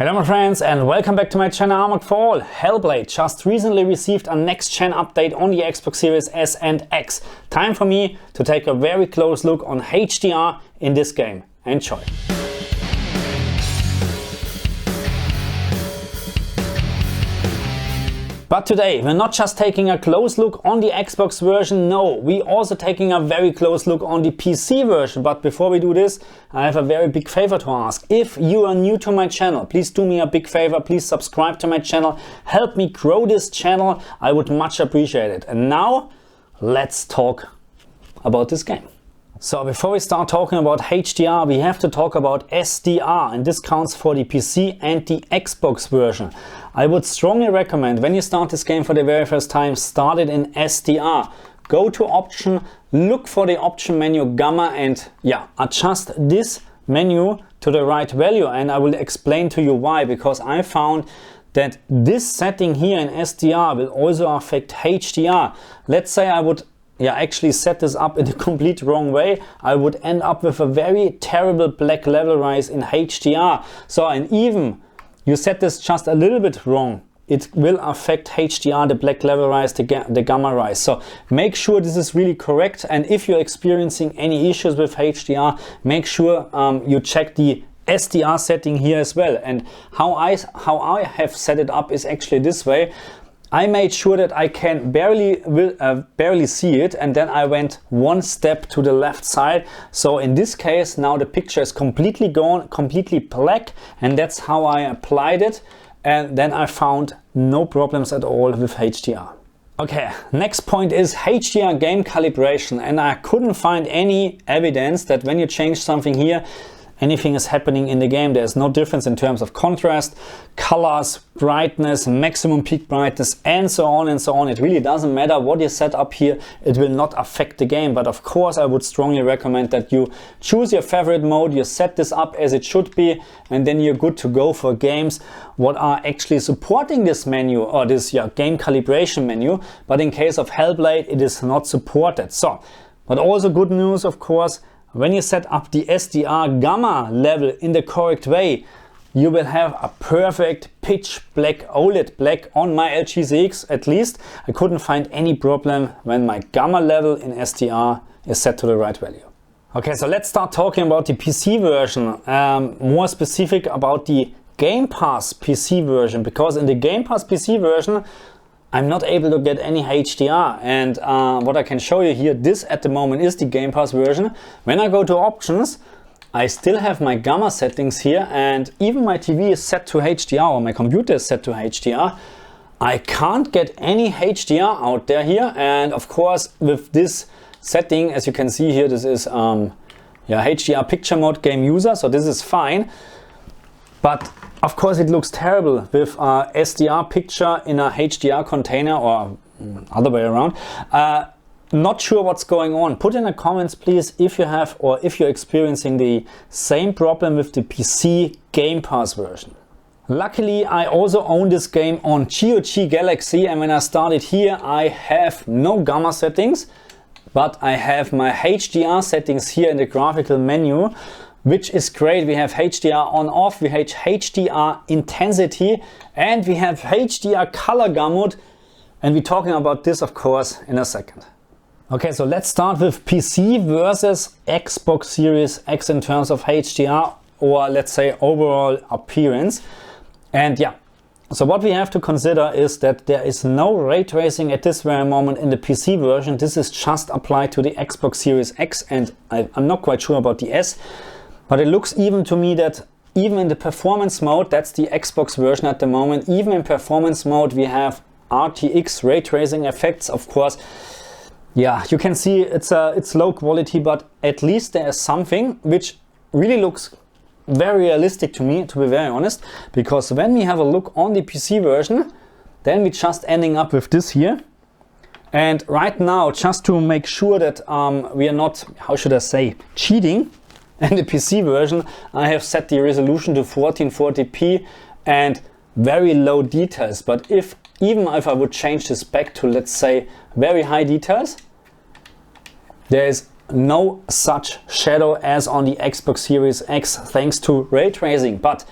Hello my friends and welcome back to my channel Armored for All. Hellblade just recently received a next gen update on the Xbox Series S and X. Time for me to take a very close look on HDR in this game. Enjoy! But today we're not just taking a close look on the Xbox version, no, we're also taking a very close look on the PC version. But before we do this, I have a very big favor to ask. If you are new to my channel, please do me a big favor, please subscribe to my channel, help me grow this channel, I would much appreciate it. And now, let's talk about this game. So before we start talking about HDR, we have to talk about SDR, and this counts for the PC and the Xbox version. I would strongly recommend when you start this game for the very first time, start it in SDR. Go to option, look for the option menu Gamma and adjust this menu to the right value, and I will explain to you why, because I found that this setting here in SDR will also affect HDR. Let's say I would actually set this up in a complete wrong way, I would end up with a very terrible black level rise in HDR. So, and even you set this just a little bit wrong, it will affect HDR, the black level rise, the gamma rise. So make sure this is really correct, and if you're experiencing any issues with HDR, make sure you check the SDR setting here as well. And how I have set it up is actually this way. I made sure that I can barely see it, and then I went one step to the left side. So in this case now the picture is completely gone, completely black, and that's how I applied it, and then I found no problems at all with HDR. Okay, next point is HDR game calibration, and I couldn't find any evidence that when you change something here, anything is happening in the game. There's no difference in terms of contrast, colors, brightness, maximum peak brightness, and so on and so on. It really doesn't matter what you set up here, it will not affect the game. But of course I would strongly recommend that you choose your favorite mode, you set this up as it should be, and then you're good to go for games what are actually supporting this menu, or this game calibration menu. But in case of Hellblade, it is not supported. So, but also good news, of course, when you set up the SDR gamma level in the correct way, you will have a perfect pitch black OLED black on my LG at least. I couldn't find any problem when my gamma level in SDR is set to the right value. Okay, so let's start talking about the PC version, more specific about the Gamepass PC version, because in the Gamepass PC version I'm not able to get any HDR, and what I can show you here, this at the moment is the Gamepass version. When I go to options, I still have my gamma settings here, and even my TV is set to HDR, or my computer is set to HDR. I can't get any HDR out there here, and of course with this setting, as you can see here, this is HDR picture mode game user, so this is fine. But of course it looks terrible with SDR picture in a HDR container, or other way around. Not sure what's going on. Put in the comments please if you have, or if you're experiencing the same problem with the PC Gamepass version. Luckily I also own this game on GOG Galaxy, and when I started here I have no gamma settings, but I have my HDR settings here in the graphical menu, which is great. We have HDR on off, we have HDR intensity, and we have HDR color gamut, and we're talking about this of course in a second. Okay, so let's start with PC versus Xbox Series X in terms of HDR, or let's say overall appearance. And so what we have to consider is that there is no ray tracing at this very moment in the PC version. This is just applied to the Xbox Series X, and I'm not quite sure about the S. But it looks even to me that even in the performance mode, that's the Xbox version at the moment, even in performance mode we have RTX ray tracing effects. Of course, you can see it's low quality, but at least there is something which really looks very realistic to me, to be very honest, because when we have a look on the PC version, then we're just ending up with this here. And right now, just to make sure that we are not, how should I say, cheating, in the PC version, I have set the resolution to 1440p and very low details. But even if I would change this back to, let's say, very high details, there is no such shadow as on the Xbox Series X thanks to ray tracing. But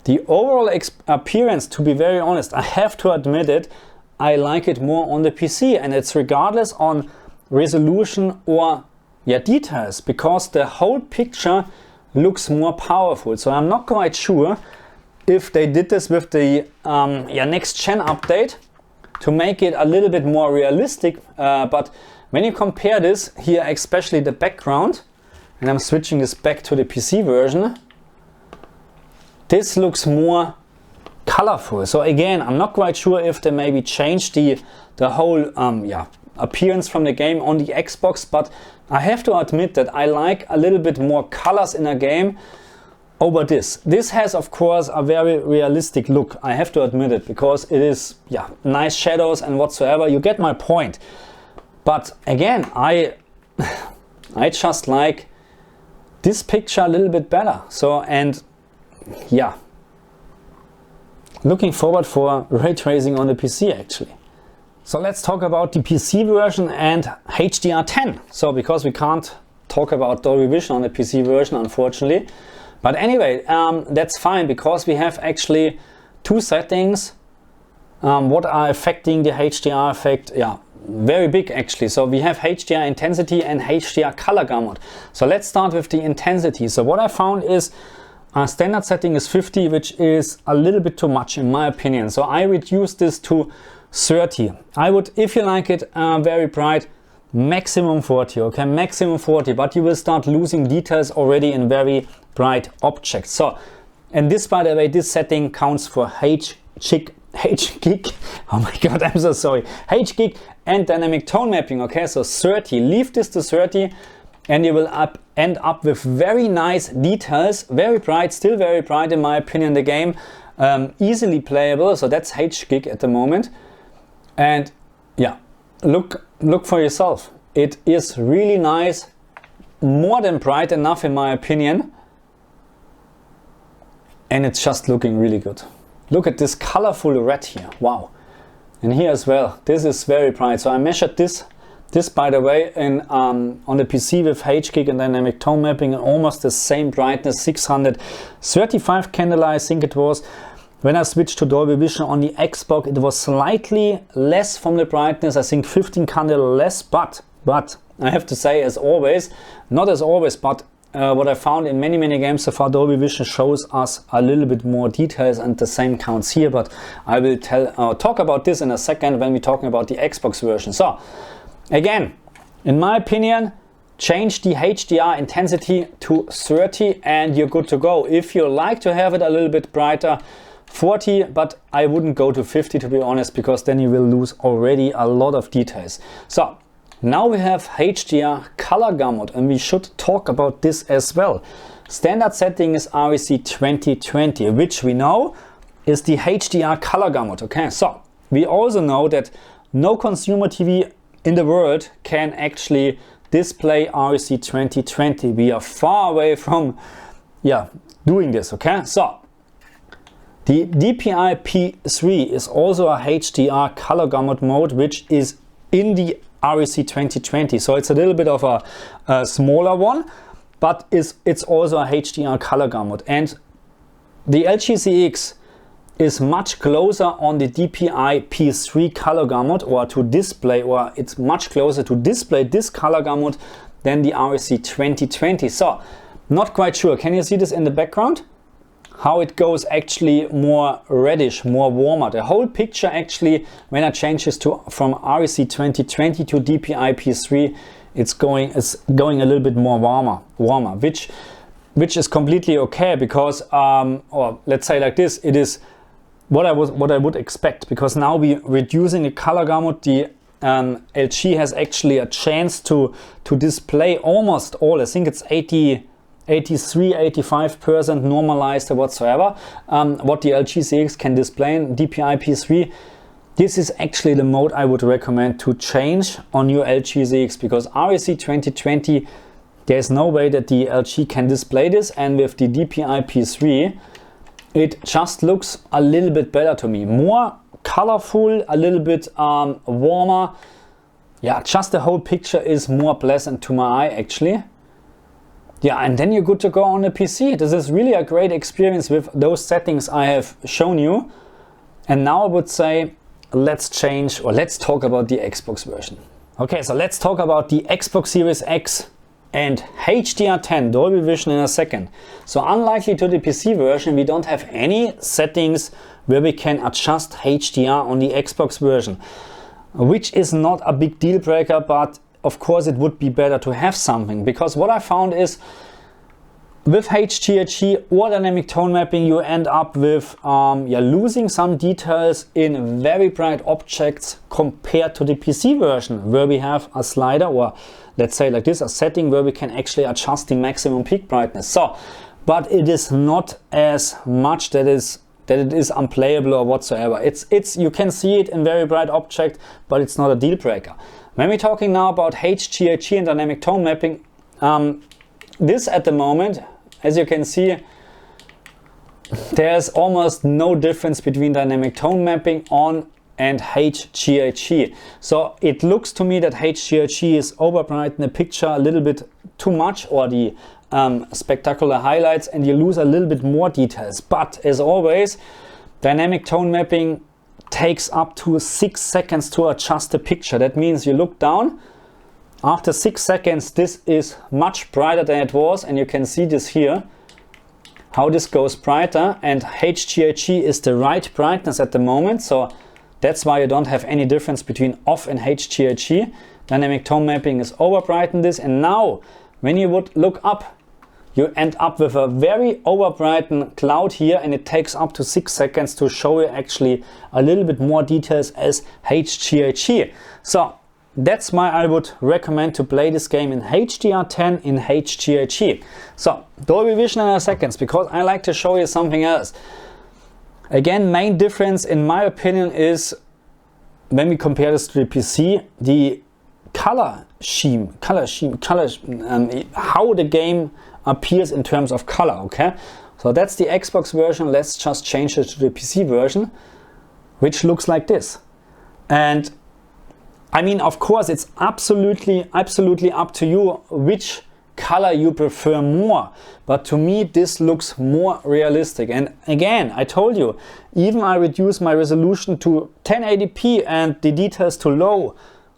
the overall appearance, to be very honest, I have to admit it, I like it more on the PC, and it's regardless on resolution or details, because the whole picture looks more powerful. So I'm not quite sure if they did this with the next gen update to make it a little bit more realistic, but when you compare this here, especially the background, and I'm switching this back to the PC version, this looks more colorful. So again, I'm not quite sure if they maybe changed the whole appearance from the game on the Xbox, but I have to admit that I like a little bit more colors in a game over this. This has, of course, a very realistic look, I have to admit it, because it is nice shadows and whatsoever. You get my point. But again, I just like this picture a little bit better. So, and yeah, looking forward for ray tracing on the PC actually. So let's talk about the PC version and HDR10. So because we can't talk about Dolby Vision on the PC version, unfortunately. But anyway, that's fine, because we have actually two settings what are affecting the HDR effect. Very big actually. So we have HDR intensity and HDR color gamut. So let's start with the intensity. So what I found is standard setting is 50, which is a little bit too much in my opinion. So I reduced this to 30. I would, if you like it very bright, maximum 40, okay, maximum 40, but you will start losing details already in very bright objects. So, and this, by the way, this setting counts for HGiG, oh my god, I'm so sorry, HGiG and dynamic tone mapping, okay, so 30, leave this to 30 and you will end up with very nice details, very bright, still very bright in my opinion, the game, easily playable, so that's HGiG at the moment. And yeah, look for yourself, it is really nice, more than bright enough in my opinion, and it's just looking really good. Look at this colorful red here, wow. And here as well, this is very bright. So I measured this by the way in on the PC with HGiG and dynamic tone mapping, almost the same brightness, 635 candela I think it was. When I switched to Dolby Vision on the Xbox, it was slightly less from the brightness, I think 15 candela less, but I have to say, as always, not as always, but what I found in many games so far, Dolby Vision shows us a little bit more details, and the same counts here, but I will talk about this in a second when we're talking about the Xbox version. So again, in my opinion, change the HDR intensity to 30 and you're good to go. If you like to have it a little bit brighter, 40, but I wouldn't go to 50 to be honest, because then you will lose already a lot of details. So now we have HDR color gamut, and we should talk about this as well. Standard setting is REC 2020, which we know is the HDR color gamut. Okay, so we also know that no consumer TV in the world can actually display REC 2020. We are far away from doing this. Okay, so the DPI P3 is also a HDR color gamut mode, which is in the REC 2020, so it's a little bit of a smaller one, but it's also a HDR color gamut. And the HGiG is much closer on the DPI P3 color gamut, or to display, or it's much closer to display this color gamut than the REC 2020. So not quite sure, can you see this in the background? How it goes actually more reddish, more warmer. The whole picture actually, when I change this from REC 2020 to DPI P3, it's going a little bit more warmer, which is completely okay, because or let's say like this, it is what I would expect, because now we're reducing the color gamut. The LG has actually a chance to display almost all, I think it's 83-85% normalized or whatsoever, what the HGiG can display in DPI P3. This is actually the mode I would recommend to change on your HGiG, because REC 2020, there's no way that the LG can display this, and with the DPI P3 it just looks a little bit better to me, more colorful, a little bit warmer. Yeah, just the whole picture is more pleasant to my eye actually. Yeah, and then you're good to go on the PC. This is really a great experience with those settings I have shown you. And now I would say, let's talk about the Xbox version. Okay, so let's talk about the Xbox Series X and HDR10 Dolby Vision in a second. So unlikely to the PC version, we don't have any settings where we can adjust HDR on the Xbox version, which is not a big deal breaker, but of course it would be better to have something, because what I found is with HGiG or dynamic tone mapping, you end up with losing some details in very bright objects compared to the PC version, where we have a slider, or let's say like this, a setting where we can actually adjust the maximum peak brightness. So, but it is not as much that it is unplayable or whatsoever. It's you can see it in very bright object, but it's not a deal breaker. When we're talking now about HGiG and dynamic tone mapping, this at the moment, as you can see, there's almost no difference between dynamic tone mapping on and HGiG. So it looks to me that HGiG is overbrighten the picture a little bit too much, or the spectacular highlights, and you lose a little bit more details. But as always, dynamic tone mapping takes up to 6 seconds to adjust the picture. That means you look down, after 6 seconds this is much brighter than it was, and you can see this here, how this goes brighter, and HGiG is the right brightness at the moment, so that's why you don't have any difference between off and HGiG. Dynamic tone mapping is over brighten this, and now when you would look up, you end up with a very over brightened cloud here, and it takes up to 6 seconds to show you actually a little bit more details as HGiG. So that's why I would recommend to play this game in HDR10 in HGiG. So Dolby Vision in a second, because I like to show you something else. Again, main difference in my opinion is when we compare this to the PC, the color scheme, how the game appears in terms of color. Okay, so that's the Xbox version. Let's just change it to the PC version, which looks like this. And I mean, of course, it's absolutely up to you which color you prefer more, but to me this looks more realistic. And again, I told you, even I reduce my resolution to 1080p and the details to low,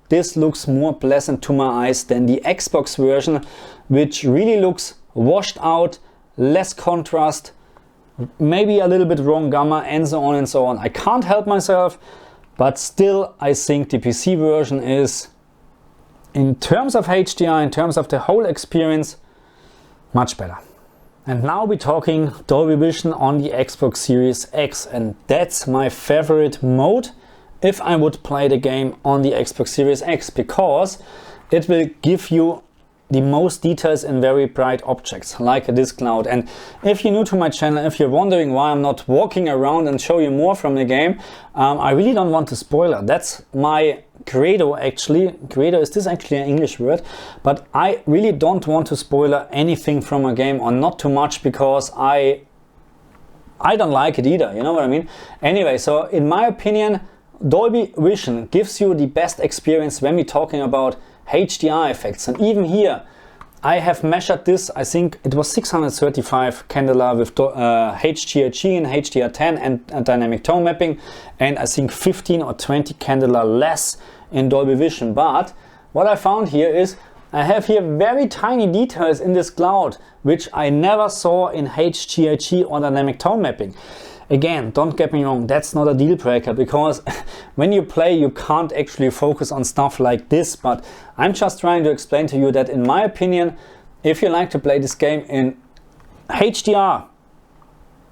this looks more pleasant to my eyes than the Xbox version, which really looks washed out, less contrast, maybe a little bit wrong gamma, and so on and so on. I can't help myself, but still I think the PC version is, in terms of HDR, in terms of the whole experience, much better. And now we're talking Dolby Vision on the Xbox Series X, and that's my favorite mode if I would play the game on the Xbox Series X, because it will give you the most details in very bright objects like this cloud. And if you're new to my channel, if you're wondering why I'm not walking around and show you more from the game, I really don't want to spoil it. That's my credo actually. Credo, is this actually an English word? But I really don't want to spoil anything from a game, or not too much, because I don't like it either, you know what I mean? Anyway, so in my opinion, Dolby Vision gives you the best experience when we're talking about HDR effects. And even here I have measured this, I think it was 635 candela with HGiG and HDR10 and dynamic tone mapping, and I think 15 or 20 candela less in Dolby Vision. But what I found here is I have here very tiny details in this cloud, which I never saw in HGiG or dynamic tone mapping. Again, don't get me wrong, that's not a deal breaker, because when you play you can't actually focus on stuff like this, but I'm just trying to explain to you that in my opinion, if you like to play this game in HDR,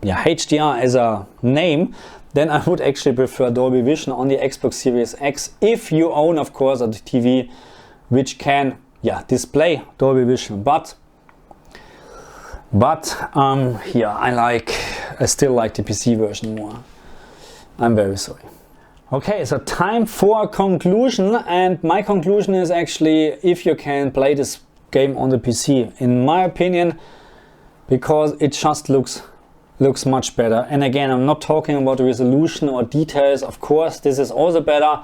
HDR as a name, then I would actually prefer Dolby Vision on the Xbox Series X, if you own of course a TV which can display Dolby Vision. But I still like the PC version more. I'm very sorry. Okay, so time for a conclusion, and my conclusion is actually, if you can play this game on the PC, in my opinion, because it just looks much better. And again, I'm not talking about the resolution or details, of course this is also better.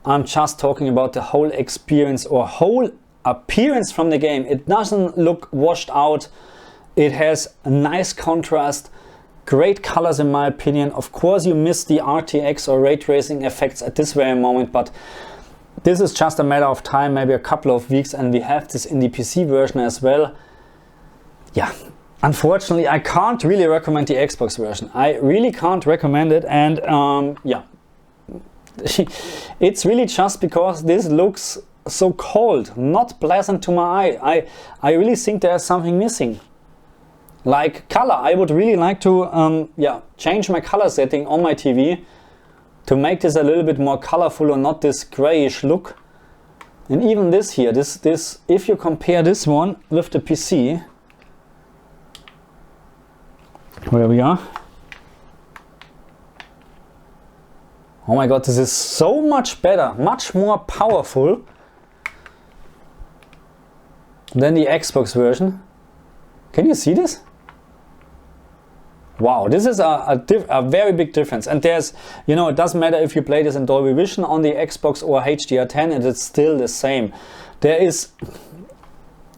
I'm just talking about the whole experience, or whole appearance from the game, it doesn't look washed out. It has a nice contrast, great colors in my opinion. Of course you miss the RTX or ray tracing effects at this very moment, but this is just a matter of time, maybe a couple of weeks, and we have this in the PC version as well. Yeah, unfortunately I can't really recommend the Xbox version. I really can't recommend it, and yeah, it's really just because this looks so cold, not pleasant to my eye. I really think there's something missing. Like color, I would really like to yeah, change my color setting on my TV to make this a little bit more colorful and not this grayish look. And even this here, this if you compare this one with the PC, where we are. Oh my god, this is so much better, much more powerful than the Xbox version. Can you see this? Wow, this is a very big difference. And there's, you know, it doesn't matter if you play this in Dolby Vision on the Xbox or HDR10, and it's still the same. There is,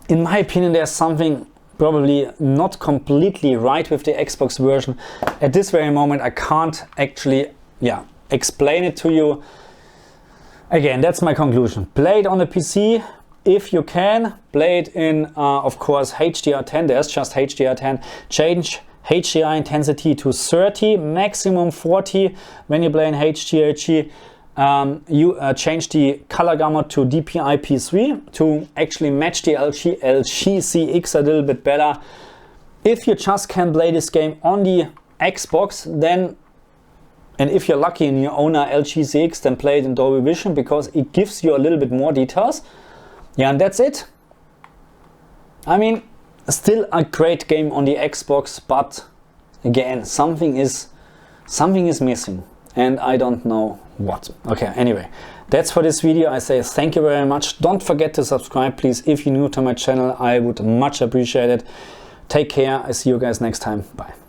in my opinion, there's something probably not completely right with the Xbox version. At this very moment, I can't actually, yeah, explain it to you. Again, that's my conclusion. Play it on the PC if you can. Play it in, of course, HDR10. There's just HDR10. Change HDR intensity to 30, maximum 40 when you play in HGiG. You change the color gamut to DPI-P3 to actually match the LG-CX a little bit better. If you just can play this game on the Xbox, then, and if you're lucky and you own a LG-CX, then play it in Dolby Vision because it gives you a little bit more details. Yeah, and that's it. I mean, still a great game on the Xbox, but again, something is missing, and I don't know what. Okay, anyway, that's for this video. I say thank you very much. Don't forget to subscribe, please, if you're new to my channel. I would much appreciate it. Take care. I see you guys next time. Bye.